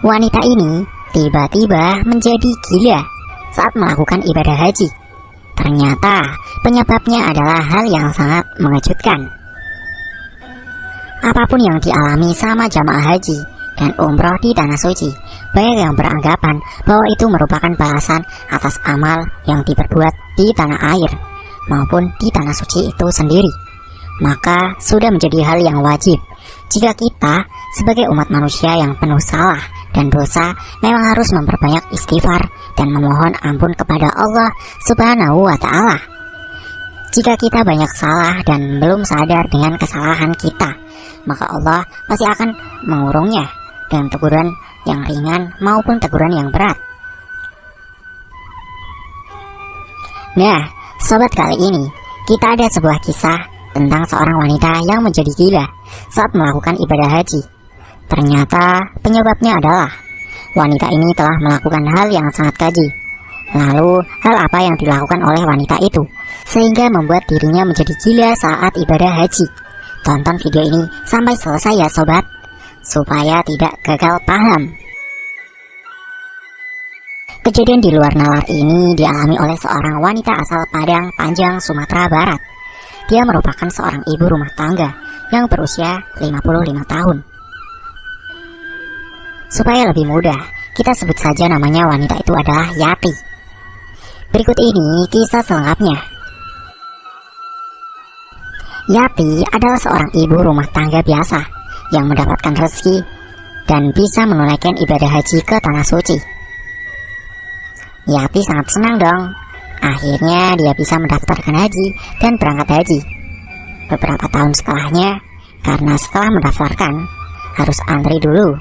Wanita ini tiba-tiba menjadi gila saat melakukan ibadah haji. Ternyata penyebabnya adalah hal yang sangat mengejutkan. Apapun yang dialami sama jamaah haji dan umroh di Tanah Suci, banyak yang beranggapan bahwa itu merupakan balasan atas amal yang diperbuat di tanah air maupun di Tanah Suci itu sendiri. Maka sudah menjadi hal yang wajib jika kita sebagai umat manusia yang penuh salah dan dosa memang harus memperbanyak istighfar dan memohon ampun kepada Allah Subhanahu wa Ta'ala. Jika kita banyak salah dan belum sadar dengan kesalahan kita, maka Allah pasti akan mengurungnya dengan teguran yang ringan maupun teguran yang berat. Nah, sobat, kali ini kita ada sebuah kisah tentang seorang wanita yang menjadi gila saat melakukan ibadah haji. Ternyata penyebabnya adalah wanita ini telah melakukan hal yang sangat keji. Lalu hal apa yang dilakukan oleh wanita itu sehingga membuat dirinya menjadi gila saat ibadah haji? Tonton video ini sampai selesai ya sobat, supaya tidak gagal paham. Kejadian di luar nalar ini dialami oleh seorang wanita asal Padang Panjang, Sumatera Barat. Dia merupakan seorang ibu rumah tangga yang berusia 55 tahun. Supaya lebih mudah, kita sebut saja namanya wanita itu adalah Yati. Berikut ini kisah selengkapnya. Yati adalah seorang ibu rumah tangga biasa yang mendapatkan rezeki dan bisa menunaikan ibadah haji ke Tanah Suci. Yati sangat senang dong. Akhirnya dia bisa mendaftarkan haji dan berangkat haji. Beberapa tahun setelahnya, karena setelah mendaftarkan harus antri dulu.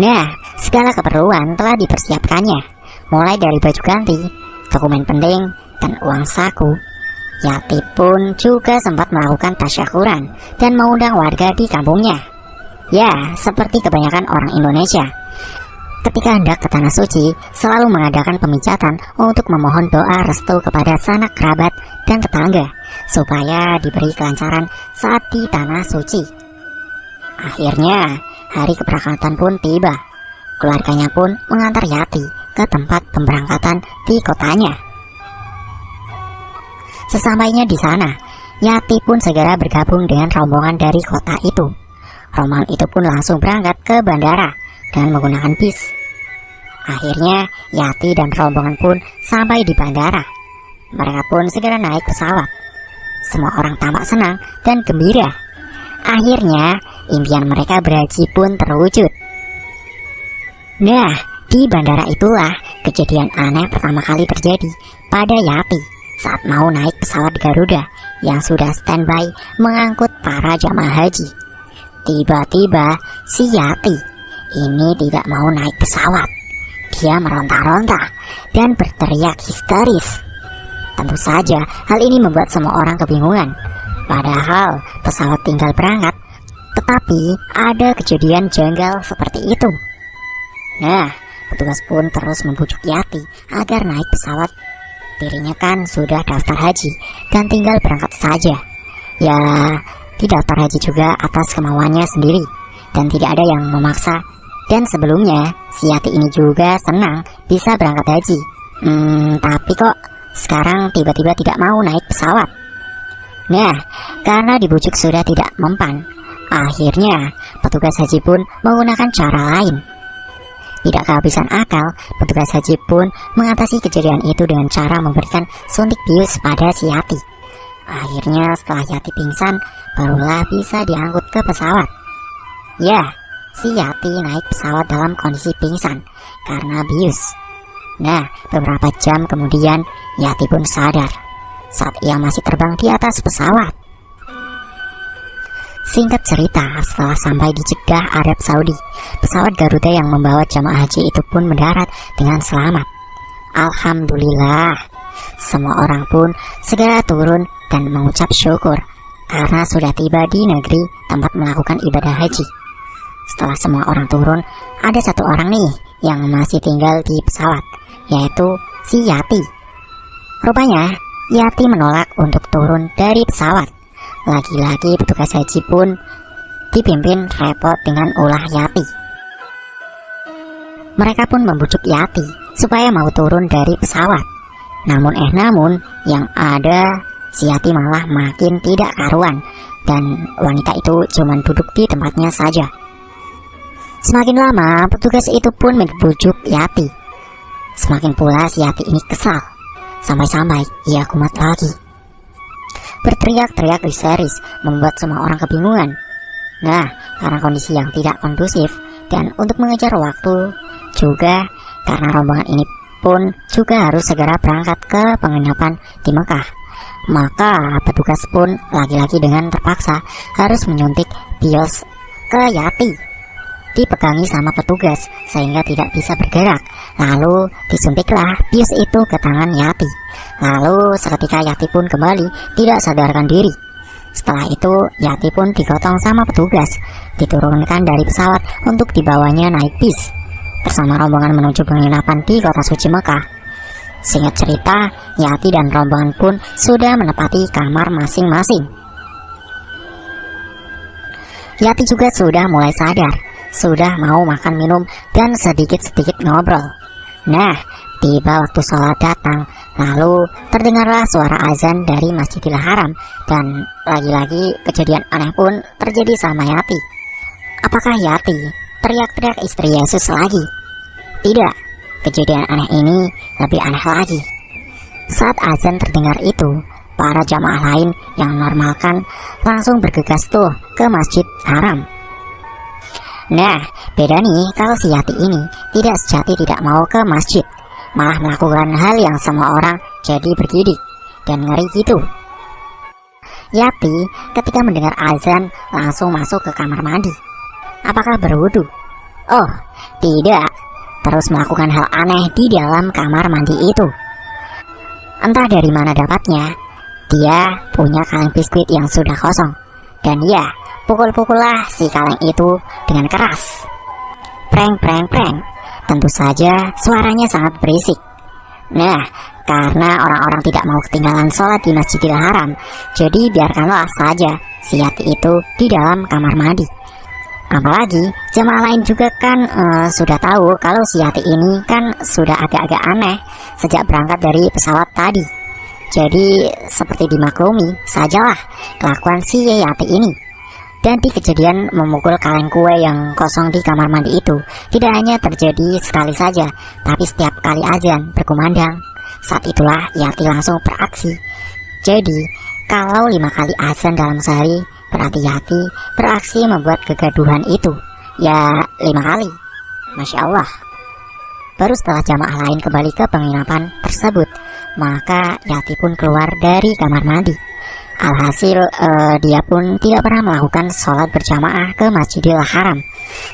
Nah, segala keperluan telah dipersiapkannya, mulai dari baju ganti, dokumen penting, dan uang saku. Yati pun juga sempat melakukan tasyakuran dan mengundang warga di kampungnya. Ya, seperti kebanyakan orang Indonesia, ketika hendak ke Tanah Suci selalu mengadakan pemijatan untuk memohon doa restu kepada sanak kerabat dan tetangga supaya diberi kelancaran saat di Tanah Suci. Akhirnya hari keberangkatan pun tiba. Keluarganya pun mengantar Yati ke tempat pemberangkatan di kotanya. Sesampainya di sana, Yati pun segera bergabung dengan rombongan dari kota itu. Rombongan itu pun langsung berangkat ke bandara dengan menggunakan bis. Akhirnya Yati dan rombongan pun sampai di bandara. Mereka pun segera naik pesawat. Semua orang tampak senang dan gembira. Akhirnya impian mereka berhaji pun terwujud. Nah, di bandara itulah kejadian aneh pertama kali terjadi pada Yati saat mau naik pesawat Garuda yang sudah standby mengangkut para jamaah haji. Tiba-tiba si Yati ini tidak mau naik pesawat. Dia meronta-ronta dan berteriak histeris. Tentu saja hal ini membuat semua orang kebingungan. Padahal pesawat tinggal berangkat, tetapi ada kejadian janggal seperti itu. Nah, petugas pun terus membujuk Yati agar naik pesawat. Dirinya kan sudah daftar haji dan tinggal berangkat saja. Ya, didaftar haji juga atas kemauannya sendiri dan tidak ada yang memaksa. Dan sebelumnya si Yati ini juga senang bisa berangkat haji. Tapi kok sekarang tiba-tiba tidak mau naik pesawat. Nah, karena dibujuk sudah tidak mempan, akhirnya petugas haji pun menggunakan cara lain. Tidak kehabisan akal, petugas haji pun mengatasi kejadian itu dengan cara memberikan suntik bius pada si Yati. Akhirnya setelah Yati pingsan, barulah bisa diangkut ke pesawat. Ya, si Yati naik pesawat dalam kondisi pingsan karena bius. Nah, beberapa jam kemudian Yati pun sadar saat ia masih terbang di atas pesawat. Singkat cerita, setelah sampai di Jeddah, Arab Saudi, pesawat Garuda yang membawa jamaah haji itu pun mendarat dengan selamat. Alhamdulillah. Semua orang pun segera turun dan mengucap syukur karena sudah tiba di negeri tempat melakukan ibadah haji. Setelah semua orang turun, ada satu orang nih yang masih tinggal di pesawat, yaitu si Yati. Rupanya Yati menolak untuk turun dari pesawat. Lagi-lagi petugas haji pun dipimpin repot dengan ulah Yati. Mereka pun membujuk Yati supaya mau turun dari pesawat. Namun yang ada si Yati malah makin tidak karuan, dan wanita itu cuma duduk di tempatnya saja. Semakin lama petugas itu pun membujuk Yati. Semakin pula si Yati ini kesal, sampai-sampai ia kumat lagi. Berteriak-teriak histeris membuat semua orang kebingungan. Nah, karena kondisi yang tidak kondusif dan untuk mengejar waktu, juga karena rombongan ini pun juga harus segera berangkat ke penginapan di Mekah, maka petugas pun lagi-lagi dengan terpaksa harus menyuntik bios ke Yati. Dipegangi sama petugas sehingga tidak bisa bergerak. Lalu disuntiklah bius itu ke tangan Yati. Lalu seketika Yati pun kembali tidak sadarkan diri. Setelah itu Yati pun digotong sama petugas, diturunkan dari pesawat untuk dibawanya naik bis bersama rombongan menuju penginapan di kota suci Mekah. Singkat cerita, Yati dan rombongan pun sudah menepati kamar masing-masing. Yati juga sudah mulai sadar, sudah mau makan minum dan sedikit-sedikit ngobrol. Nah, tiba waktu sholat datang, lalu terdengarlah suara azan dari Masjidil Haram, dan lagi-lagi kejadian aneh pun terjadi sama Yati. Apakah Yati teriak-teriak istri Yesus lagi? Tidak, kejadian aneh ini lebih aneh lagi. Saat azan terdengar itu, para jamaah lain yang normalkan langsung bergegas tuh ke Masjid Haram. Nah, beda nih kalau si Yati ini tidak sejati tidak mau ke masjid, malah melakukan hal yang semua orang jadi bergidik dan ngeri gitu. Yati ketika mendengar azan langsung masuk ke kamar mandi. Apakah berwudu? Oh, tidak. Terus melakukan hal aneh di dalam kamar mandi itu. Entah dari mana dapatnya, dia punya kaleng biskuit yang sudah kosong. Dan ya, pukul-pukullah si kaleng itu dengan keras. Preng, preng, preng. Tentu saja suaranya sangat berisik. Nah, karena orang-orang tidak mau ketinggalan sholat di Masjidil Haram, jadi biarkanlah saja si Yati itu di dalam kamar mandi. Apalagi jemaah lain juga kan sudah tahu kalau si Yati ini kan sudah agak-agak aneh sejak berangkat dari pesawat tadi. Jadi seperti dimaklumi sajalah kelakuan si Yati ini. Dan di kejadian memukul kaleng kue yang kosong di kamar mandi itu tidak hanya terjadi sekali saja, tapi setiap kali azan berkumandang. Saat itulah Yati langsung beraksi. Jadi kalau 5 kali azan dalam sehari, berarti Yati beraksi membuat kegaduhan itu ya 5 kali. Masya Allah. Baru setelah jamaah lain kembali ke penginapan tersebut, maka Yati pun keluar dari kamar mandi. Alhasil dia pun tidak pernah melakukan sholat berjamaah ke Masjidil Haram.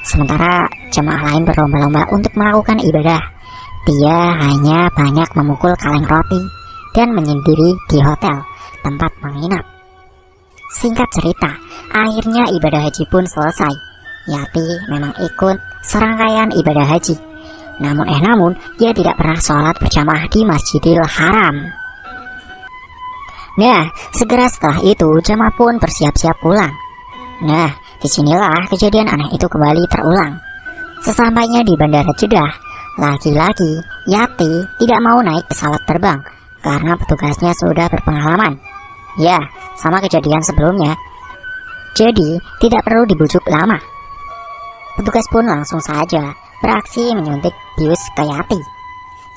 Sementara jamaah lain berlomba-lomba untuk melakukan ibadah, dia hanya banyak memukul kaleng roti dan menyendiri di hotel tempat menginap. Singkat cerita, akhirnya ibadah haji pun selesai. Yati memang ikut serangkaian ibadah haji. Namun dia tidak pernah sholat berjamaah di Masjidil Haram. Nah, segera setelah itu jamaah pun bersiap-siap pulang. Nah, disinilah kejadian aneh itu kembali terulang. Sesampainya di Bandara Jeddah, lagi-lagi Yati tidak mau naik pesawat terbang karena petugasnya sudah berpengalaman. Ya, sama kejadian sebelumnya. Jadi, tidak perlu dibujuk lama. Petugas pun langsung saja beraksi menyuntik bius ke Yati.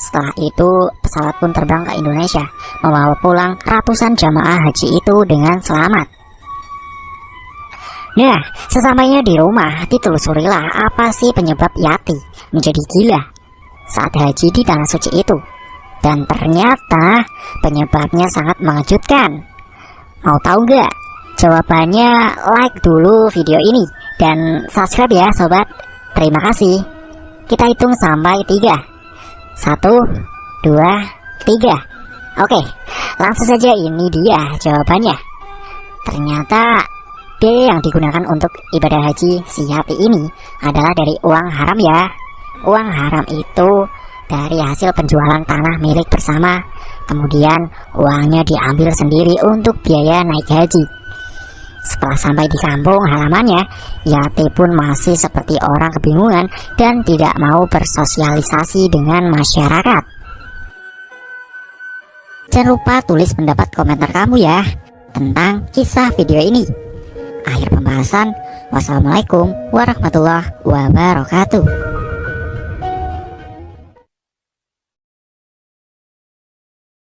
Setelah itu, pesawat pun terbang ke Indonesia, membawa pulang ratusan jamaah haji itu dengan selamat. Nah, sesampainya di rumah, ditelusurilah apa sih penyebab Yati menjadi gila saat haji di tanah suci itu. Dan ternyata penyebabnya sangat mengejutkan. Mau tahu nggak? Jawabannya like dulu video ini dan subscribe ya sobat. Terima kasih. Kita hitung sampai 3. 1, 2, 3. Oke, langsung saja ini dia jawabannya. Ternyata biaya yang digunakan untuk ibadah haji si Yati ini adalah dari uang haram ya. Uang haram itu dari hasil penjualan tanah milik bersama. Kemudian uangnya diambil sendiri untuk biaya naik haji. Setelah sampai di kampung halamannya, Yati pun masih seperti orang kebingungan dan tidak mau bersosialisasi dengan masyarakat. Jangan lupa tulis pendapat komentar kamu ya tentang kisah video ini. Akhir pembahasan, wassalamualaikum warahmatullahi wabarakatuh.